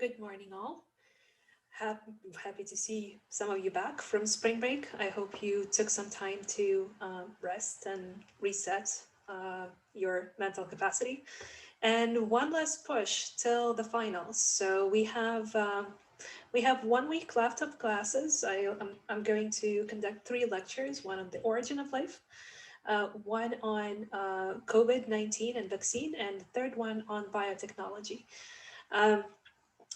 Good morning, all. Happy to see some of you back from spring break. I hope you took some time to rest and reset your mental capacity. And one last push till the finals. So we have 1 week left of classes. I'm going to conduct 3 lectures: one on the origin of life, one on COVID-19 and vaccine, and the third one on biotechnology. Um,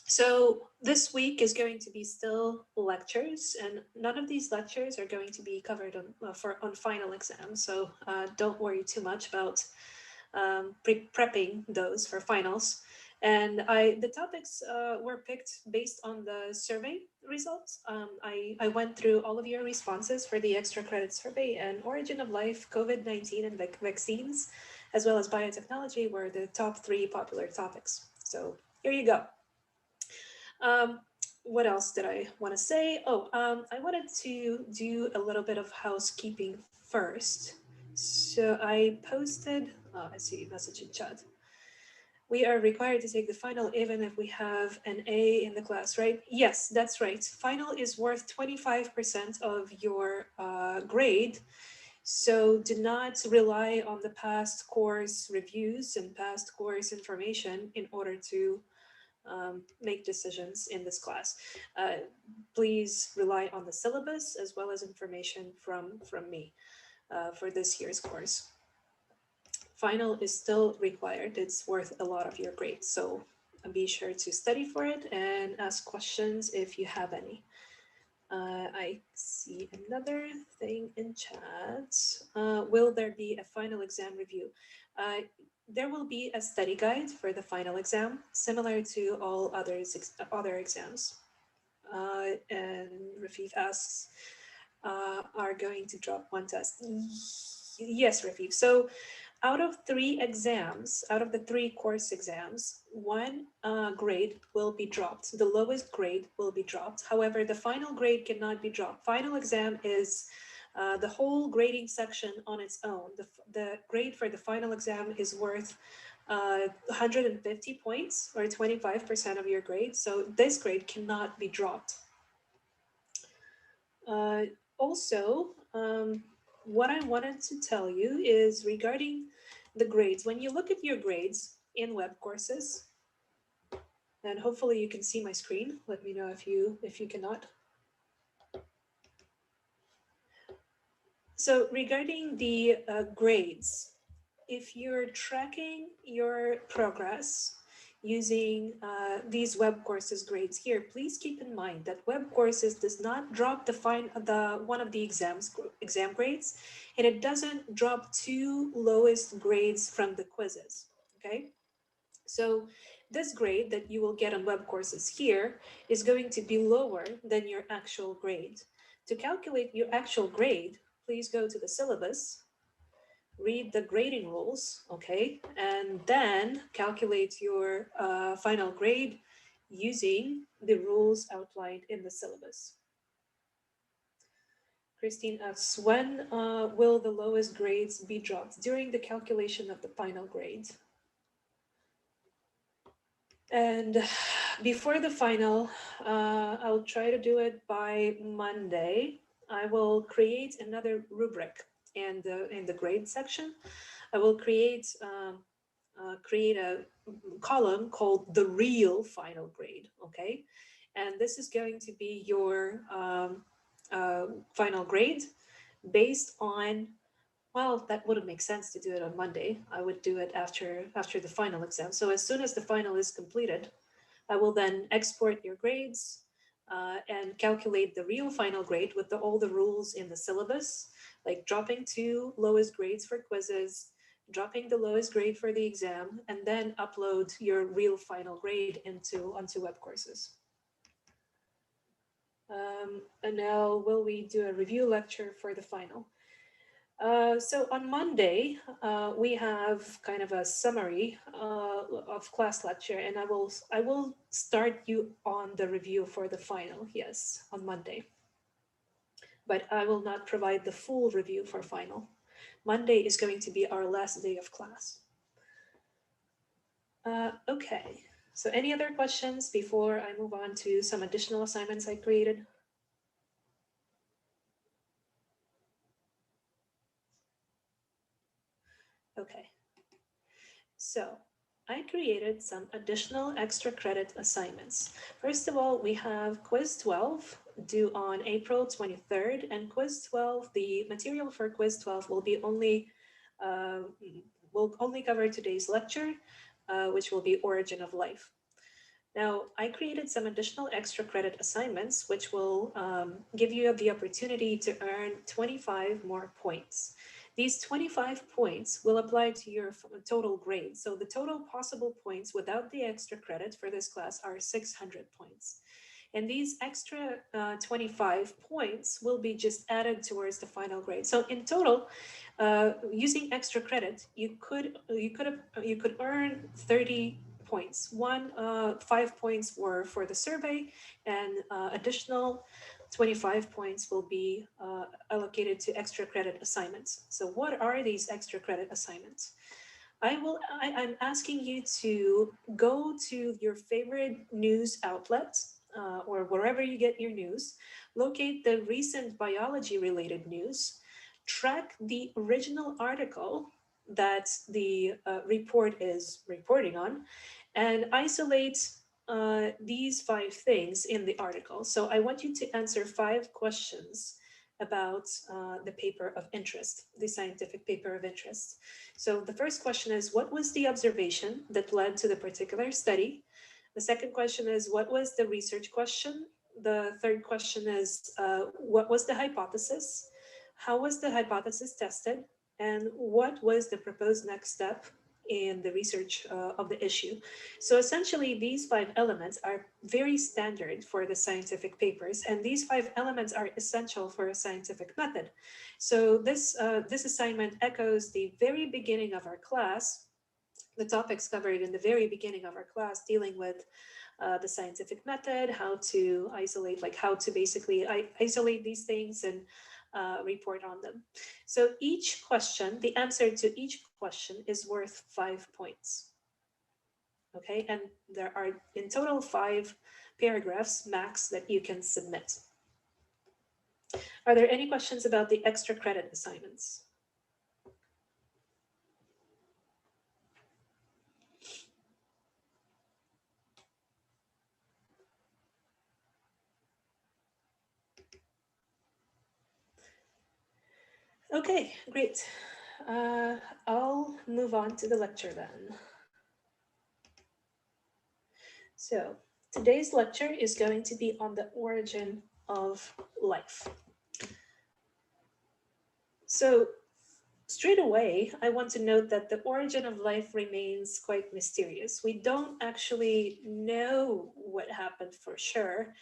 so this week is going to be still lectures, and none of these lectures are going to be covered on final exams. So don't worry too much about prepping those for finals. And the topics were picked based on the survey results. I went through all of your responses for the extra credit survey, and origin of life, COVID-19, and vaccines, as well as biotechnology, were the top 3 popular topics. So here you go. What else did I want to say? I wanted to do a little bit of housekeeping first. So I posted, I see a message in chat. We are required to take the final even if we have an A in the class, right? Yes, that's right. Final is worth 25% of your grade. So do not rely on the past course reviews and past course information in order to make decisions in this class. Please rely on the syllabus as well as information from me for this year's course. Final is still required. It's worth a lot of your grade. So be sure to study for it and ask questions if you have any. I see another thing in chat. Will there be a final exam review? There will be a study guide for the final exam, similar to all other exams. And Rafif asks, are going to drop one test? Yes, Rafif. So out of the 3 course exams, one grade will be dropped. The lowest grade will be dropped. However, the final grade cannot be dropped. Final exam is the whole grading section on its own. The grade for the final exam is worth 150 points, or 25% of your grade. So this grade cannot be dropped. Also, what I wanted to tell you is regarding the grades. When you look at your grades in web courses, and hopefully you can see my screen. Let me know if you cannot. So regarding the grades, if you're tracking your progress using these web courses grades here, please keep in mind that web courses does not drop one of the exam grades, and it doesn't drop 2 lowest grades from the quizzes. Okay, so this grade that you will get on web courses here is going to be lower than your actual grade. To calculate your actual grade, please go to the syllabus, read the grading rules, okay, and then calculate your final grade using the rules outlined in the syllabus. Christine asks, when will the lowest grades be dropped? During the calculation of the final grade. And before the final, I'll try to do it by Monday. I will create another rubric in the grade section. I will create a column called the real final grade. Okay, and this is going to be your final grade based on, well, that wouldn't make sense to do it on Monday. I would do it after the final exam. So as soon as the final is completed, I will then export your grades and calculate the real final grade with all the rules in the syllabus, like dropping 2 lowest grades for quizzes, dropping the lowest grade for the exam, and then upload your real final grade onto web courses. And now, will we do a review lecture for the final? So on Monday, we have kind of a summary of class lecture, and I will start you on the review for the final, yes, on Monday. But I will not provide the full review for final. Monday is going to be our last day of class. Okay, So any other questions before I move on to some additional assignments I created? Okay, so I created some additional extra credit assignments. First of all, we have quiz 12 due on April 23rd, and quiz 12, the material for quiz 12 will be only, uh, will only cover today's lecture, which will be Origin of Life. Now, I created some additional extra credit assignments, which will give you the opportunity to earn 25 more points. These 25 points will apply to your total grade. So the total possible points without the extra credit for this class are 600 points. And these extra 25 points will be just added towards the final grade. So in total, using extra credit, you could earn 30 points. 5 points were for the survey, and additional 25 points will be allocated to extra credit assignments. So what are these extra credit assignments? I'm asking you to go to your favorite news outlet or wherever you get your news, locate the recent biology related news, track the original article that the report is reporting on, and isolate these 5 things in the article. So I want you to answer 5 questions about the paper of interest, the scientific paper of interest. So the first question is, what was the observation that led to the particular study? The second question is, what was the research question? The third question is, what was the hypothesis? How was the hypothesis tested? And what was the proposed next step in the research of the issue? So essentially, these 5 elements are very standard for the scientific papers, and these 5 elements are essential for a scientific method. So this assignment echoes the very beginning of our class, the topics covered in the very beginning of our class, dealing with the scientific method, how to isolate, like how to basically isolate these things and report on them. So each question, the answer to each question is worth 5 points. Okay, and there are in total 5 paragraphs max that you can submit. Are there any questions about the extra credit assignments? Okay, great. I'll move on to the lecture then. So today's lecture is going to be on the origin of life. So straight away, I want to note that the origin of life remains quite mysterious. We don't actually know what happened for sure.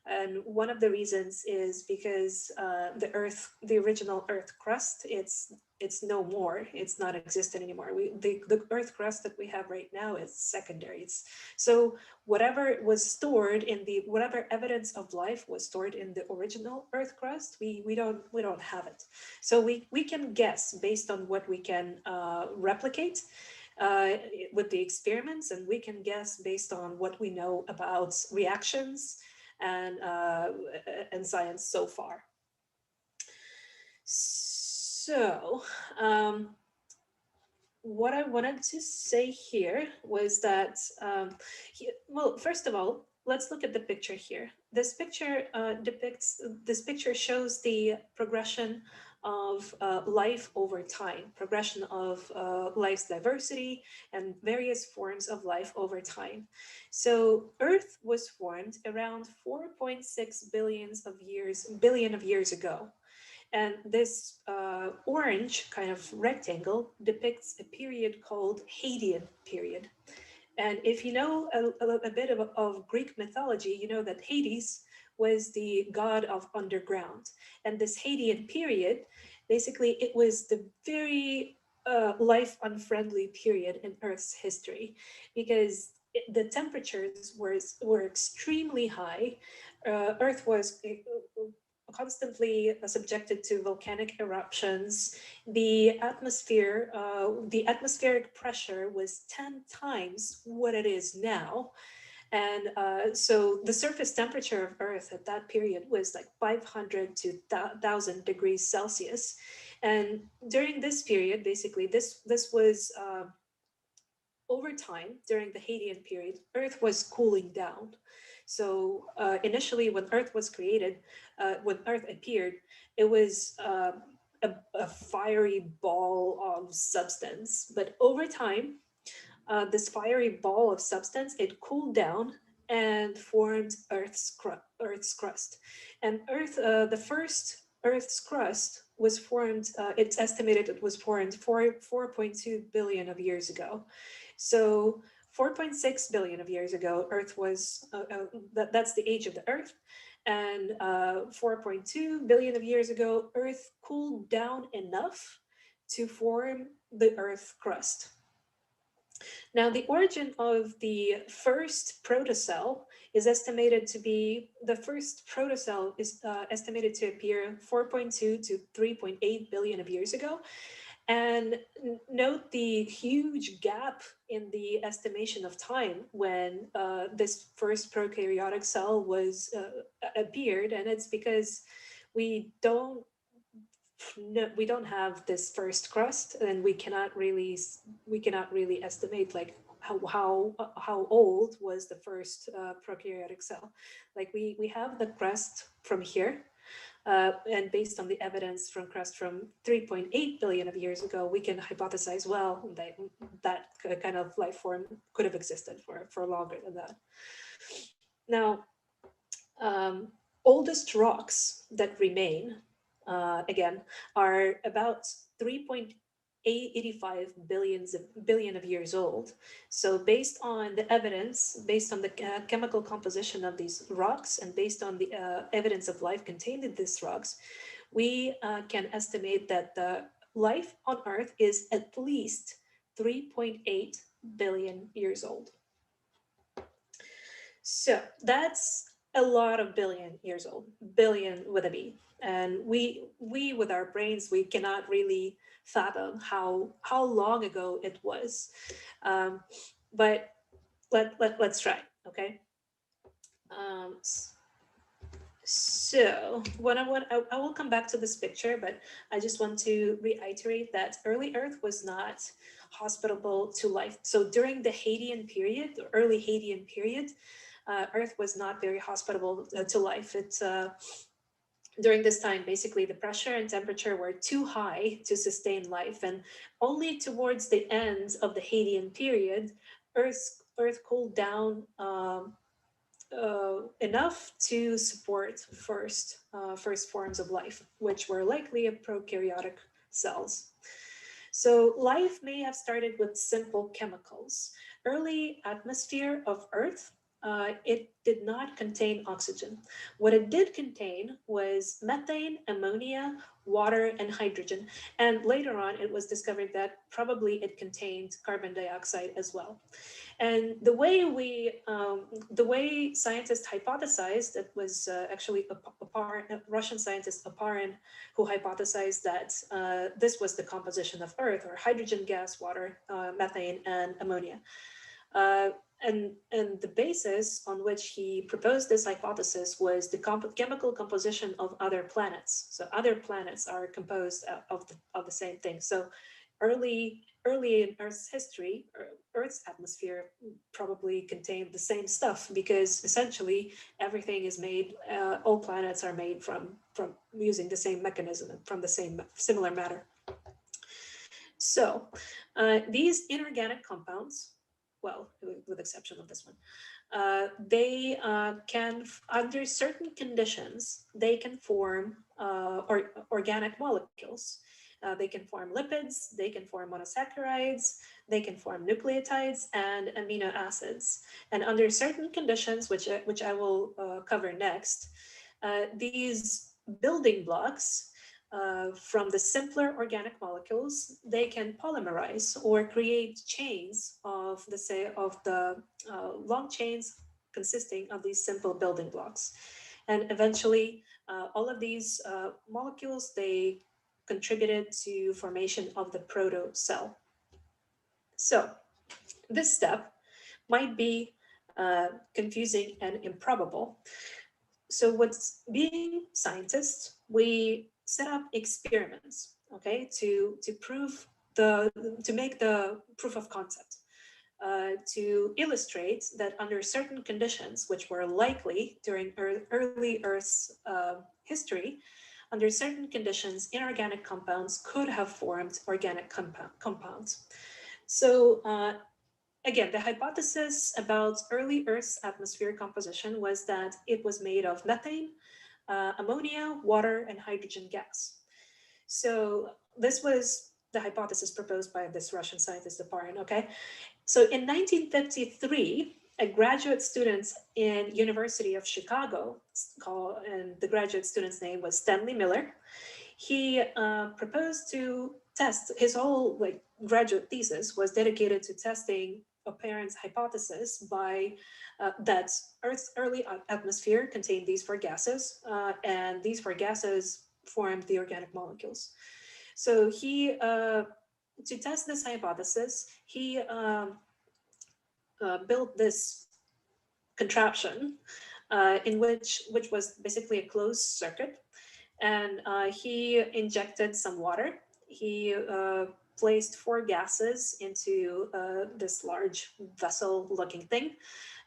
And one of the reasons is because the Earth, the original Earth crust, it's no more. It's not existent anymore. The Earth crust that we have right now is secondary. So whatever was stored in the whatever evidence of life was stored in the original Earth crust, we don't have it. So we can guess based on what we can replicate with the experiments, and we can guess based on what we know about reactions and science so far. So what I wanted to say here was that, well, first of all, let's look at the picture here. This picture shows the progression of life over time, progression of life's diversity and various forms of life over time. So Earth was formed around 4.6 billion of years ago. And this orange kind of rectangle depicts a period called Hadean period. And if you know a bit of Greek mythology, you know that Hades was the god of underground. And this Hadean period, basically, it was the very life unfriendly period in Earth's history because the temperatures were extremely high. Earth was constantly subjected to volcanic eruptions. The atmospheric pressure was 10 times what it is now. And so the surface temperature of Earth at that period was like 500 to 1,000 degrees Celsius. And during this period, basically, this was over time, during the Hadean period, Earth was cooling down. So initially, when Earth was created, when Earth appeared, it was a fiery ball of substance. But over time, this fiery ball of substance, it cooled down and formed Earth's crust. And the first Earth's crust was formed, it's estimated it was formed 4.2 billion of years ago. So 4.6 billion of years ago, Earth was, that's the age of the Earth. And 4.2 billion of years ago, Earth cooled down enough to form the Earth crust. Now, the origin of the first protocell is estimated to be, the first protocell is estimated to appear 4.2 to 3.8 billion of years ago. And note the huge gap in the estimation of time when this first prokaryotic cell was appeared, and it's because we don't we don't have this first crust, and we cannot really estimate like how old was the first prokaryotic cell. Like we have the crust from here, and based on the evidence from crust from 3.8 billion of years ago, we can hypothesize, well, that kind of life form could have existed for longer than that. Now, oldest rocks that remain, again, are about 3.85 billion of years old. So based on the evidence, based on the chemical composition of these rocks, and based on the evidence of life contained in these rocks, we can estimate that the life on Earth is at least 3.8 billion years old. So that's a lot of billion years old, billion with a B. And we with our brains, we cannot really fathom how long ago it was. But let's try, okay? So I will come back to this picture, but I just want to reiterate that early Earth was not hospitable to life. So during the Hadean period, the early Hadean period, Earth was not very hospitable to life. It's during this time, basically, the pressure and temperature were too high to sustain life, and only towards the end of the Hadean period, Earth cooled down enough to support first forms of life, which were likely prokaryotic cells. So life may have started with simple chemicals. Early atmosphere of Earth, it did not contain oxygen. What it did contain was methane, ammonia, water, and hydrogen. And later on, it was discovered that probably it contained carbon dioxide as well. And the way scientists hypothesized, that was actually a Russian scientist Oparin, who hypothesized that this was the composition of Earth, or hydrogen gas, water, methane, and ammonia. And the basis on which he proposed this hypothesis was the chemical composition of other planets. So other planets are composed of the same thing. So early in Earth's history, Earth's atmosphere probably contained the same stuff, because essentially everything is made, all planets are made from using the same mechanism, from the same similar matter. So these inorganic compounds, well, with exception of this one, they can, under certain conditions, they can form organic molecules. They can form lipids, they can form monosaccharides, they can form nucleotides and amino acids. And under certain conditions, which I will cover next, these building blocks from the simpler organic molecules, they can polymerize or create chains of the long chains consisting of these simple building blocks. And eventually, All of these molecules, they contributed to formation of the protocell. So this step might be confusing and improbable. So what's being scientists, we set up experiments, okay, to prove to make the proof of concept, to illustrate that under certain conditions, which were likely during early Earth's history, under certain conditions, inorganic compounds could have formed organic compounds. So again, the hypothesis about early Earth's atmosphere composition was that it was made of methane, ammonia, water, and hydrogen gas. So this was the hypothesis proposed by this Russian scientist, Aparin, okay? So in 1953, a graduate student in University of Chicago, and the graduate student's name was Stanley Miller, he proposed to test, his whole graduate thesis was dedicated to testing Aparin's hypothesis by that Earth's early atmosphere contained these four gases, and these four gases formed the organic molecules. So he, to test this hypothesis, he built this contraption in which was basically a closed circuit, and he injected some water. He placed four gases into this large vessel-looking thing,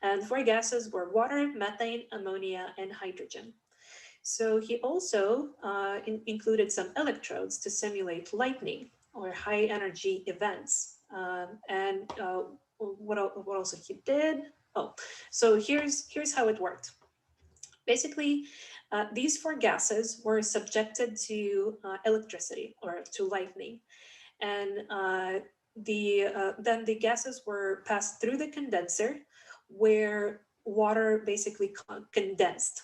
and the four gases were water, methane, ammonia, and hydrogen. So he also included some electrodes to simulate lightning or high energy events. And what else he did? Oh, so here's how it worked. Basically, these four gases were subjected to electricity or to lightning, and then the gases were passed through the condenser, where water basically condensed.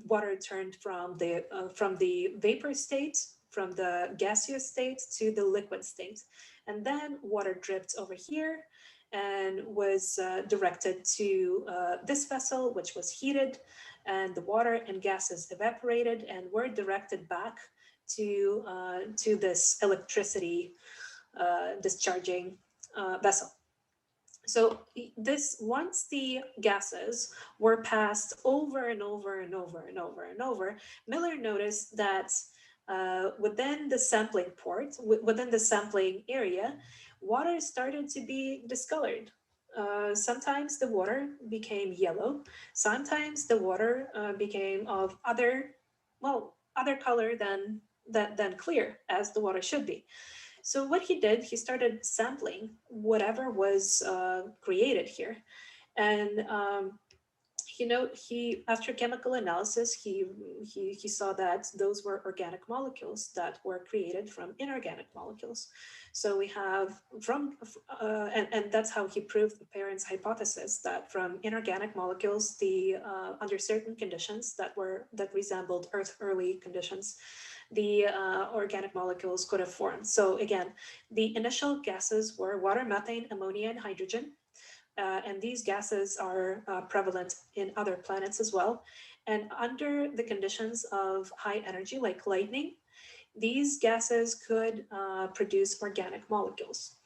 Water turned from the vapor state, from the gaseous state to the liquid state, and then water dripped over here and was directed to this vessel, which was heated, and the water and gases evaporated and were directed back to this electricity discharging vessel. So this, once the gases were passed over and over and over and over and over, Miller noticed that within the sampling port, within the sampling area, water started to be discolored. Sometimes the water became yellow. Sometimes the water became of other color than clear, as the water should be. So what he did, he started sampling whatever was created here, and he after chemical analysis, he saw that those were organic molecules that were created from inorganic molecules. So we have and that's how he proved Aparin's hypothesis that from inorganic molecules, the under certain conditions that resembled Earth early conditions, the organic molecules could have formed. So again, the initial gases were water, methane, ammonia, and hydrogen. And these gases are prevalent in other planets as well. And under the conditions of high energy, like lightning, these gases could produce organic molecules.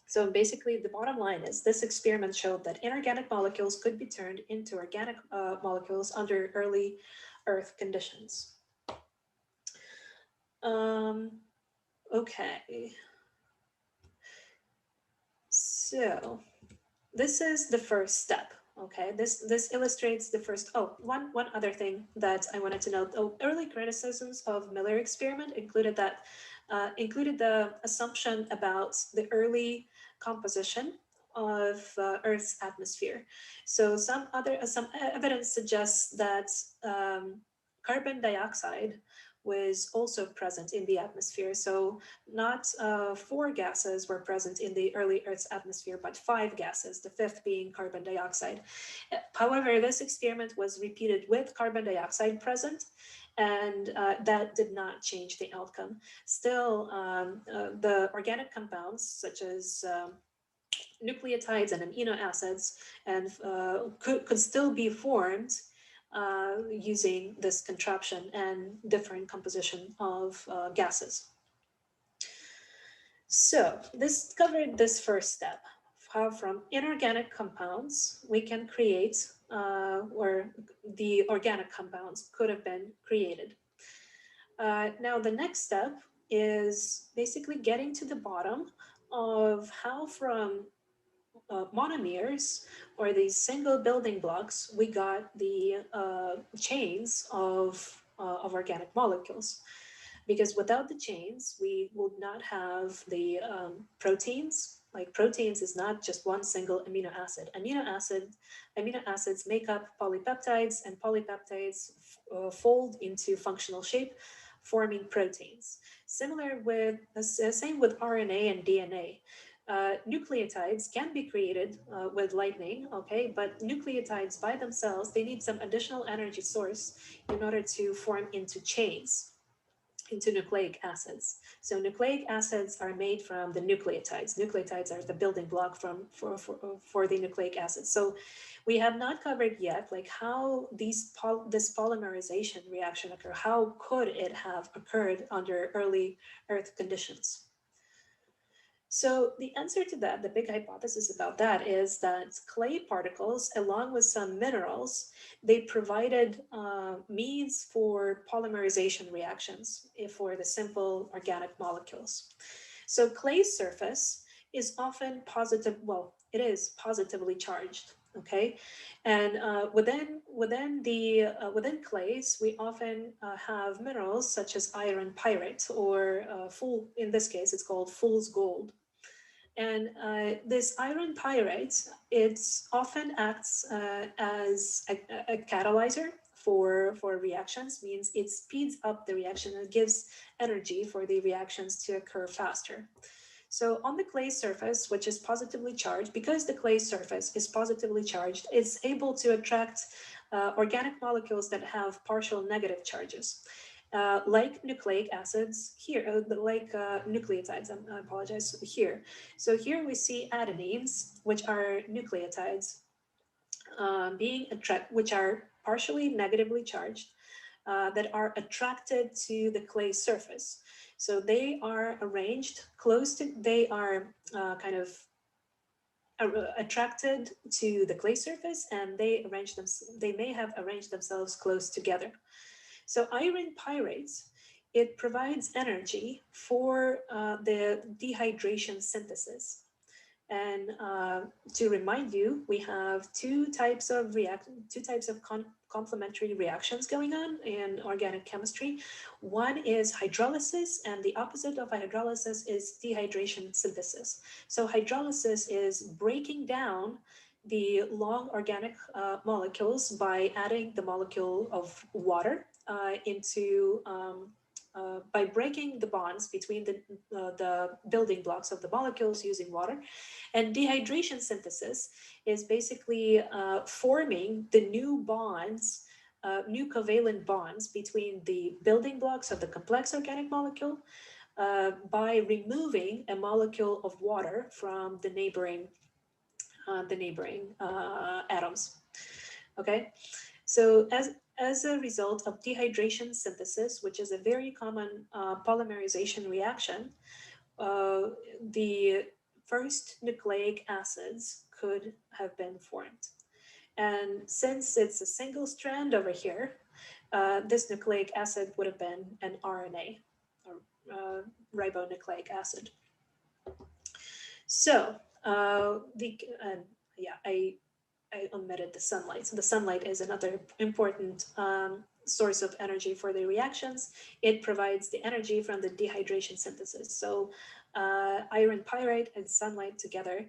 So basically, the bottom line is this experiment showed that inorganic molecules could be turned into organic molecules under early Earth conditions. Okay. So this is the first step. Okay, this illustrates the first. Oh, one other thing that I wanted to note. Oh, early criticisms of Miller experiment included the assumption about the early composition of Earth's atmosphere. So some evidence suggests that carbon dioxide was also present in the atmosphere. So not four gases were present in the early Earth's atmosphere, but five gases, the fifth being carbon dioxide. However, this experiment was repeated with carbon dioxide present, and that did not change the outcome. Still, the organic compounds, such as nucleotides and amino acids, and could still be formed using this contraption and different composition of gases. So this covered this first step, how from inorganic compounds we can create, or the organic compounds could have been created. Now the next step is basically getting to the bottom of how from monomers, or these single building blocks, we got the chains of organic molecules. Because without the chains, we would not have the proteins. Like proteins is not just one single amino acid. Amino acids make up polypeptides, and polypeptides fold into functional shape, forming proteins. Similar with same with RNA and DNA. Nucleotides can be created with lightning, okay, but nucleotides by themselves, they need some additional energy source in order to form into chains, into nucleic acids. So nucleic acids are made from the nucleotides. Nucleotides are the building block for the nucleic acids. So we have not covered yet like how this polymerization reaction occur. How could it have occurred under early Earth conditions? So the answer to that, the big hypothesis about that, is that clay particles, along with some minerals, they provided means for polymerization reactions for the simple organic molecules. So clay's surface is often positive, well, it is positively charged, okay? And within clays, we often have minerals such as iron pyrite, or in this case, it's called fool's gold. And this iron pyrite, it often acts as a catalyzer for reactions, means it speeds up the reaction and gives energy for the reactions to occur faster. So on the clay surface, which is positively charged, because the clay surface is positively charged, it's able to attract organic molecules that have partial negative charges. Like nucleic acids here, like nucleotides, I apologize, here. So here we see adenines, which are nucleotides, which are partially negatively charged, that are attracted to the clay surface. So they are arranged close to, they are kind of attracted to the clay surface, and they may have arranged themselves close together. So iron pyrite, it provides energy for the dehydration synthesis. And to remind you, we have two types of complementary reactions going on in organic chemistry. One is hydrolysis, and the opposite of hydrolysis is dehydration synthesis. So hydrolysis is breaking down the long organic molecules by adding the molecule of water by breaking the bonds between the building blocks of the molecules using water. And dehydration synthesis is basically forming the new bonds, new covalent bonds between the building blocks of the complex organic molecule by removing a molecule of water from the neighboring atoms. Okay, so as a result of dehydration synthesis, which is a very common polymerization reaction, the first nucleic acids could have been formed. And since it's a single strand over here, this nucleic acid would have been an RNA, or ribonucleic acid. So I omitted the sunlight. So the sunlight is another important source of energy for the reactions. It provides the energy from the dehydration synthesis. So iron pyrite and sunlight together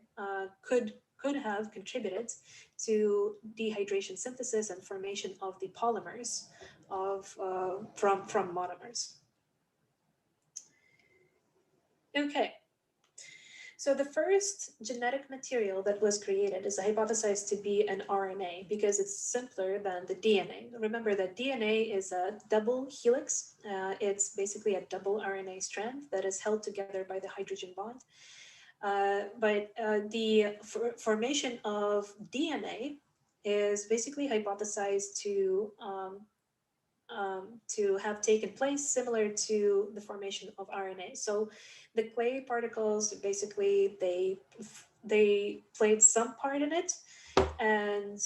could have contributed to dehydration synthesis and formation of the polymers from monomers. Okay. So the first genetic material that was created is hypothesized to be an RNA because it's simpler than the DNA. Remember that DNA is a double helix. It's basically a double RNA strand that is held together by the hydrogen bond. But the formation of DNA is basically hypothesized to have taken place similar to the formation of RNA. So the clay particles basically they played some part in it, and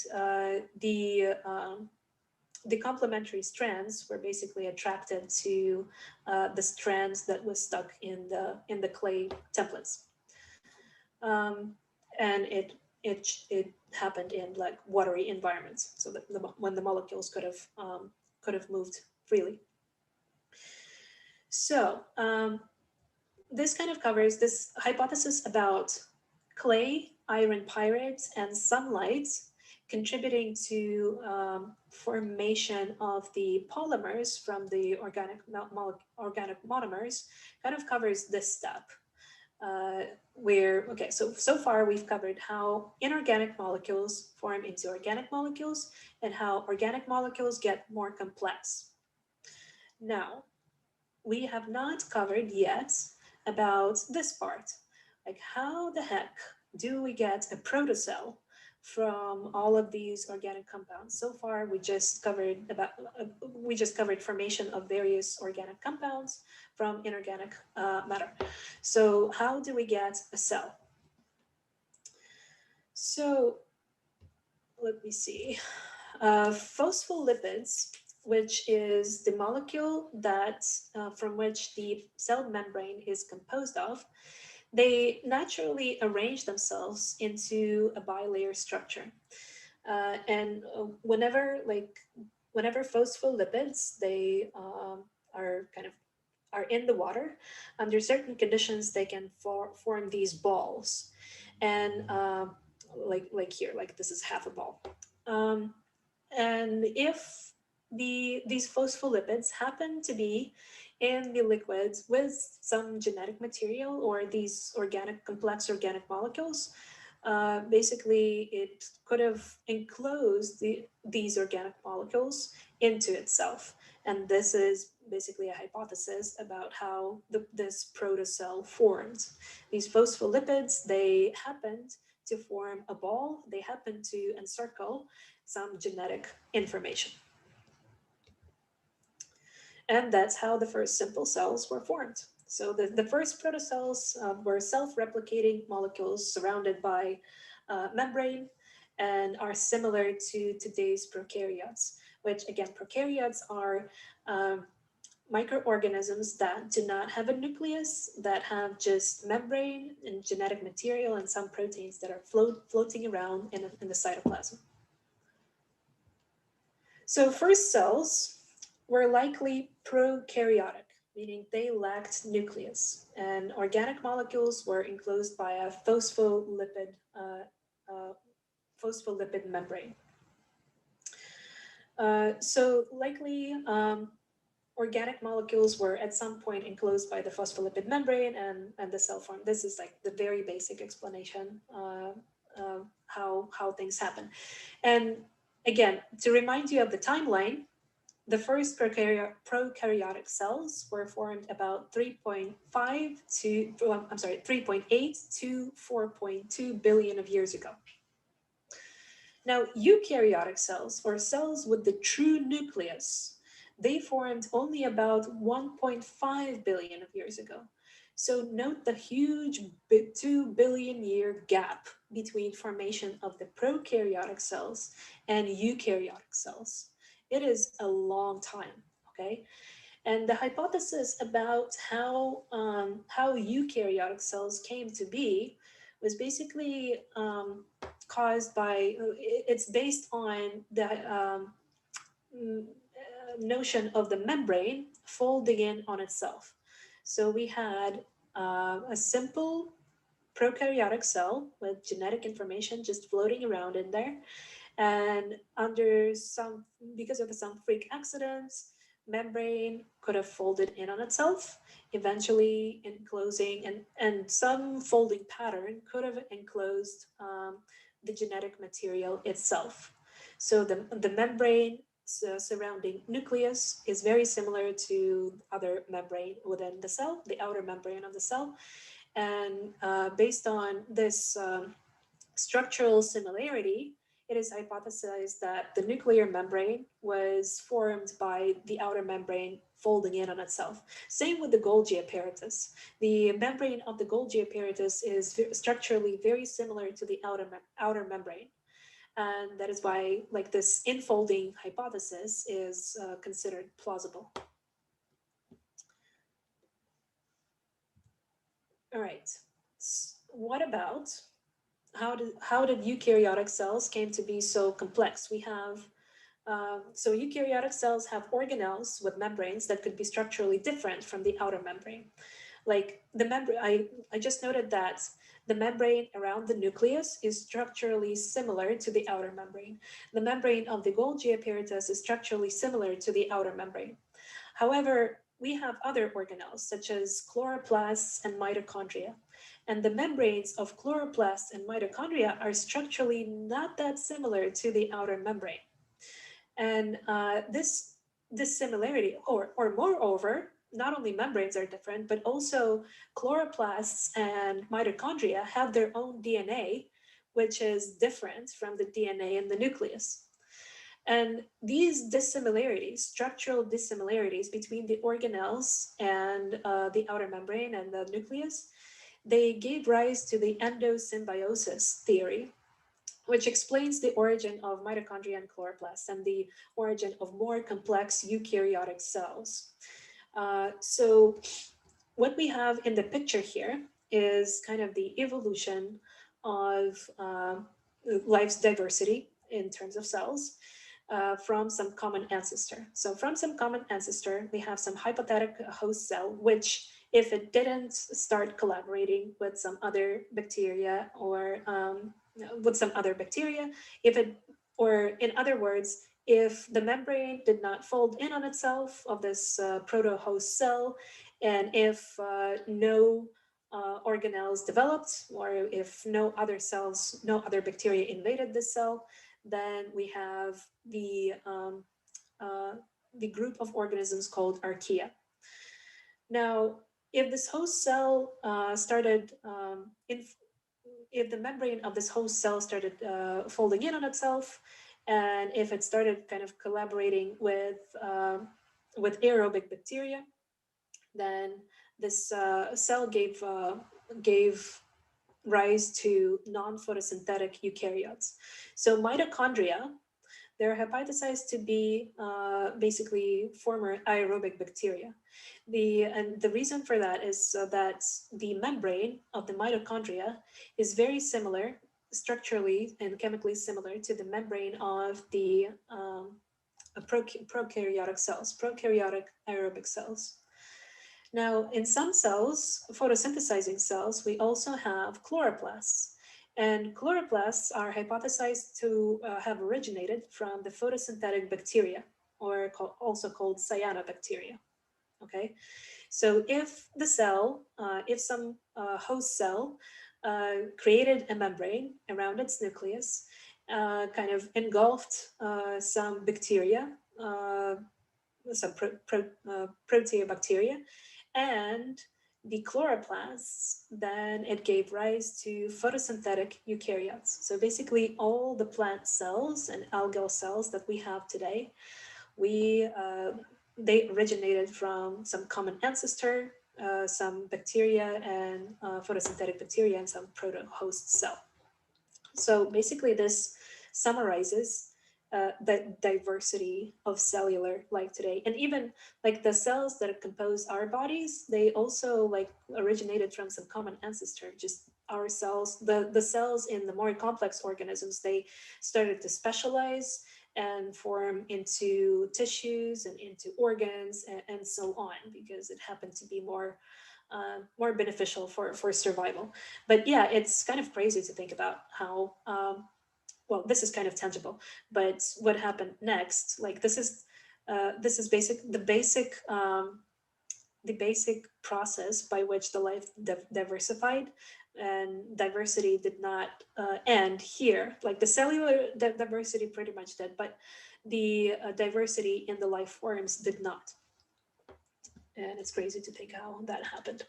the complementary strands were basically attracted to the strands that was stuck in the clay templates, um, and it happened in like watery environments, so that when the molecules could have moved freely. So this kind of covers this hypothesis about clay, iron pyrites, and sunlight contributing to formation of the polymers from the organic monomers. Kind of covers this step. Okay, so far we've covered how inorganic molecules form into organic molecules and how organic molecules get more complex. Now, we have not covered yet about this part. Like, how the heck do we get a protocell from all of these organic compounds? So far, we just covered formation of various organic compounds from inorganic matter. So, how do we get a cell? So, let me see. Phospholipids, which is the molecule that from which the cell membrane is composed of, they naturally arrange themselves into a bilayer structure. And whenever phospholipids they are kind of are in the water, under certain conditions they can form these balls, and like here, like this is half a ball. Um, and if these phospholipids happen to be in the liquids with some genetic material or these complex organic molecules, basically it could have enclosed these organic molecules into itself. And this is basically a hypothesis about how this protocell formed. These phospholipids, they happened to form a ball, they happened to encircle some genetic information. And that's how the first simple cells were formed. So the first protocells were self-replicating molecules surrounded by membrane and are similar to today's prokaryotes, which again, prokaryotes are microorganisms that do not have a nucleus, that have just membrane and genetic material and some proteins that are floating around in the cytoplasm. So first cells were likely prokaryotic, meaning they lacked nucleus, and organic molecules were enclosed by a phospholipid membrane. So likely organic molecules were at some point enclosed by the phospholipid membrane and the cell form. This is like the very basic explanation how things happen. And again, to remind you of the timeline, the first prokaryotic cells were formed about 3.8 to 4.2 billion of years ago. Now, eukaryotic cells, or cells with the true nucleus, they formed only about 1.5 billion of years ago. So note the huge 2 billion year gap between formation of the prokaryotic cells and eukaryotic cells. It is a long time, okay? And the hypothesis about how eukaryotic cells came to be was basically caused by, it's based on the notion of the membrane folding in on itself. So we had a simple prokaryotic cell with genetic information just floating around in there. And because of some freak accidents, membrane could have folded in on itself, eventually enclosing, and some folding pattern could have enclosed the genetic material itself. So the membrane surrounding nucleus is very similar to other membrane within the cell, the outer membrane of the cell. And based on this structural similarity, it is hypothesized that the nuclear membrane was formed by the outer membrane folding in on itself. Same with the Golgi apparatus. The membrane of the Golgi apparatus is structurally very similar to the outer membrane. And that is why like this infolding hypothesis is considered plausible. All right. What about how did eukaryotic cells came to be so complex? We have so eukaryotic cells have organelles with membranes that could be structurally different from the outer membrane. Like the membrane, I just noted that the membrane around the nucleus is structurally similar to the outer membrane. The membrane of the Golgi apparatus is structurally similar to the outer membrane. However, we have other organelles such as chloroplasts and mitochondria. And the membranes of chloroplasts and mitochondria are structurally not that similar to the outer membrane. And this similarity, or moreover, not only membranes are different, but also chloroplasts and mitochondria have their own DNA, which is different from the DNA in the nucleus. And these dissimilarities, structural dissimilarities between the organelles and the outer membrane and the nucleus, they gave rise to the endosymbiosis theory, which explains the origin of mitochondria and chloroplasts and the origin of more complex eukaryotic cells. So what we have in the picture here is kind of the evolution of life's diversity in terms of cells from some common ancestor. So from some common ancestor, we have some hypothetical host cell, which if it didn't start collaborating with some other bacteria or if it, or in other words, if the membrane did not fold in on itself of this proto-host cell, and if no organelles developed, or if no other cells, no other bacteria invaded this cell, then we have uh, the group of organisms called archaea. Now, if this host cell if the membrane of this host cell started folding in on itself, and if it started kind of collaborating with aerobic bacteria, then this cell gave rise to non-photosynthetic eukaryotes. So mitochondria, they're hypothesized to be basically former aerobic bacteria. And the reason for that is that the membrane of the mitochondria is very similar, structurally and chemically similar to the membrane of the prokaryotic cells, prokaryotic aerobic cells. Now, in some cells, photosynthesizing cells, we also have chloroplasts. And chloroplasts are hypothesized to have originated from the photosynthetic bacteria, or also called cyanobacteria. Okay, so if the cell, if some host cell created a membrane around its nucleus, kind of engulfed some bacteria, some proteobacteria, and the chloroplasts, then it gave rise to photosynthetic eukaryotes. So basically all the plant cells and algal cells that we have today, they originated from some common ancestor, some bacteria and photosynthetic bacteria and some proto-host cell. So basically this summarizes the diversity of cellular life today. And even like the cells that compose our bodies, they also like originated from some common ancestor. Just our cells, the cells in the more complex organisms, they started to specialize and form into tissues and into organs and so on, because it happened to be more beneficial for survival. But yeah, it's kind of crazy to think about how well, this is kind of tangible, but what happened next? Like this is the basic process by which the life diversified, and diversity did not end here. Like the cellular diversity pretty much did, but the diversity in the life forms did not. And it's crazy to think how that happened.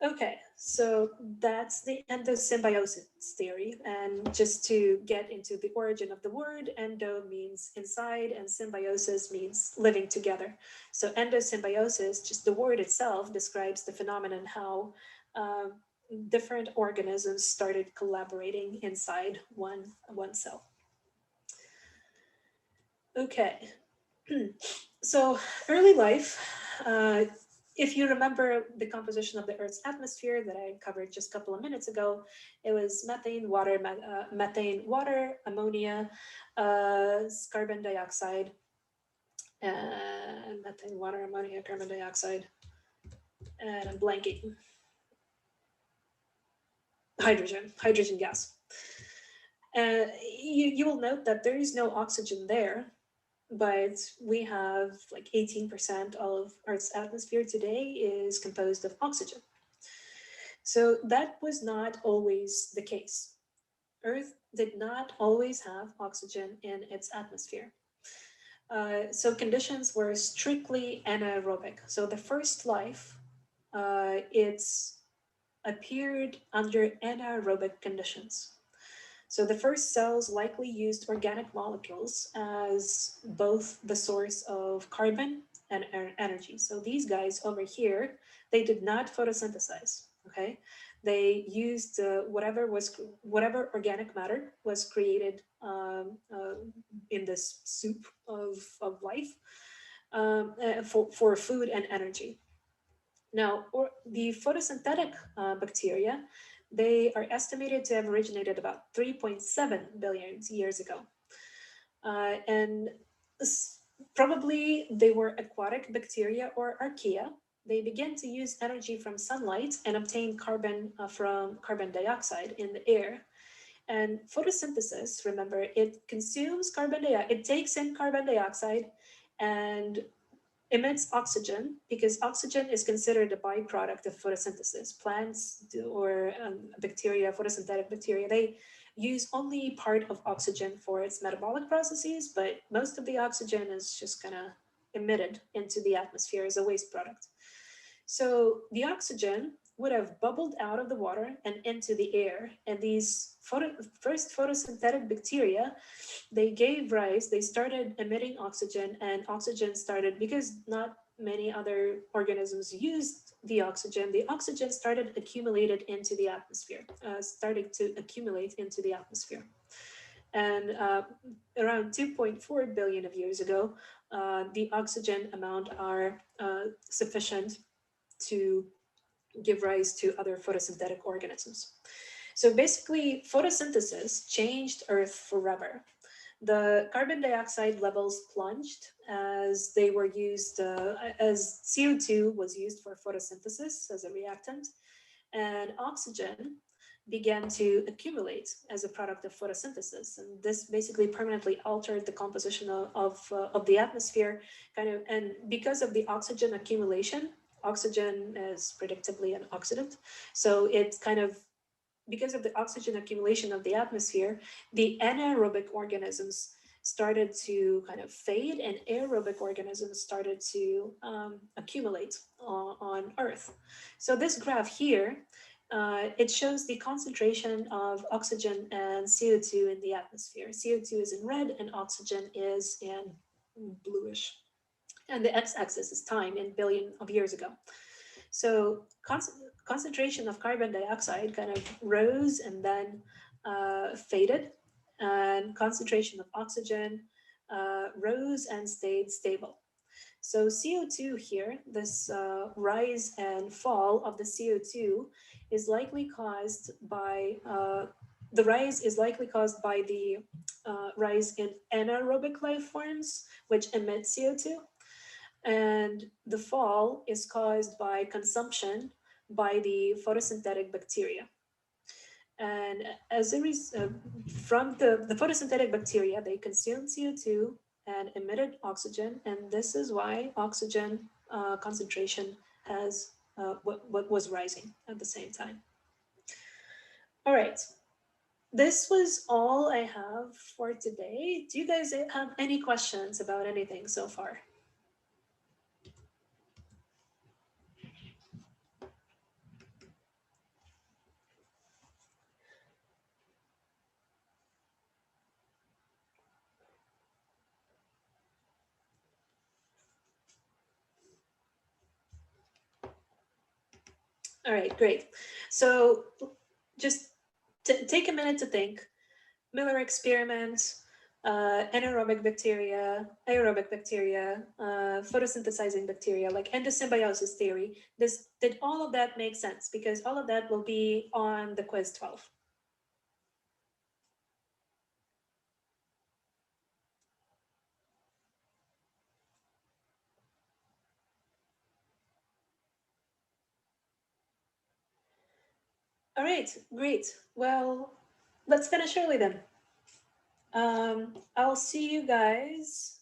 Okay, so that's the endosymbiosis theory. And just to get into the origin of the word, endo means inside and symbiosis means living together. So endosymbiosis, just the word itself, describes the phenomenon how uh, different organisms started collaborating inside one cell. Okay, so early life, uh, if you remember the composition of the Earth's atmosphere that I covered just a couple of minutes ago, it was methane, water, ammonia, carbon dioxide, and methane, water, ammonia, carbon dioxide, and I'm blanking, hydrogen gas. You will note that there is no oxygen there, but we have like 18% of Earth's atmosphere today is composed of oxygen. So that was not always the case. Earth did not always have oxygen in its atmosphere. So conditions were strictly anaerobic. So the first life, it's appeared under anaerobic conditions. So the first cells likely used organic molecules as both the source of carbon and energy. So these guys over here, they did not photosynthesize. Okay, they used whatever organic matter was created in this soup of life for food and energy. Now, the photosynthetic bacteria, they are estimated to have originated about 3.7 billion years ago. And probably they were aquatic bacteria or archaea. They began to use energy from sunlight and obtain carbon from carbon dioxide in the air. And photosynthesis, remember, it consumes carbon dioxide, it takes in carbon dioxide and emits oxygen because oxygen is considered a byproduct of photosynthesis. Plants or bacteria, photosynthetic bacteria, they use only part of oxygen for its metabolic processes, but most of the oxygen is just kind of emitted into the atmosphere as a waste product. So the oxygen would have bubbled out of the water and into the air. And these first photosynthetic bacteria, they started emitting oxygen, and oxygen started, because not many other organisms used the oxygen started accumulated into the atmosphere, starting to accumulate into the atmosphere. And around 2.4 billion of years ago, the oxygen amount are sufficient to give rise to other photosynthetic organisms. So basically, photosynthesis changed Earth forever. The carbon dioxide levels plunged as they were used, as CO2 was used for photosynthesis as a reactant, and oxygen began to accumulate as a product of photosynthesis. And this basically permanently altered the composition of the atmosphere, kind of, and because of the oxygen accumulation, oxygen is predictably an oxidant. So it's kind of, because of the oxygen accumulation of the atmosphere, the anaerobic organisms started to kind of fade, and aerobic organisms started to accumulate on Earth. So this graph here, it shows the concentration of oxygen and CO2 in the atmosphere. CO2 is in red and oxygen is in bluish. And the x-axis is time in billion of years ago. So concentration of carbon dioxide kind of rose and then faded, and concentration of oxygen rose and stayed stable. So CO2 here, this rise and fall of the CO2 is likely caused by, the rise is likely caused by the rise in anaerobic life forms, which emit CO2. And the fall is caused by consumption by the photosynthetic bacteria. And as a result, from the photosynthetic bacteria, they consumed CO2 and emitted oxygen, and this is why oxygen concentration has what was rising at the same time. All right, this was all I have for today. Do you guys have any questions about anything so far? All right, great. So just take a minute to think. Miller experiment, anaerobic bacteria, aerobic bacteria, photosynthesizing bacteria, like endosymbiosis theory. Did all of that make sense? Because all of that will be on the quiz 12. All right, great. Well, let's finish early then. I'll see you guys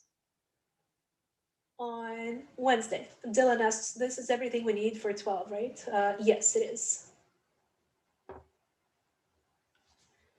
on Wednesday. Dylan asks, this is everything we need for 12, right? Yes, it is.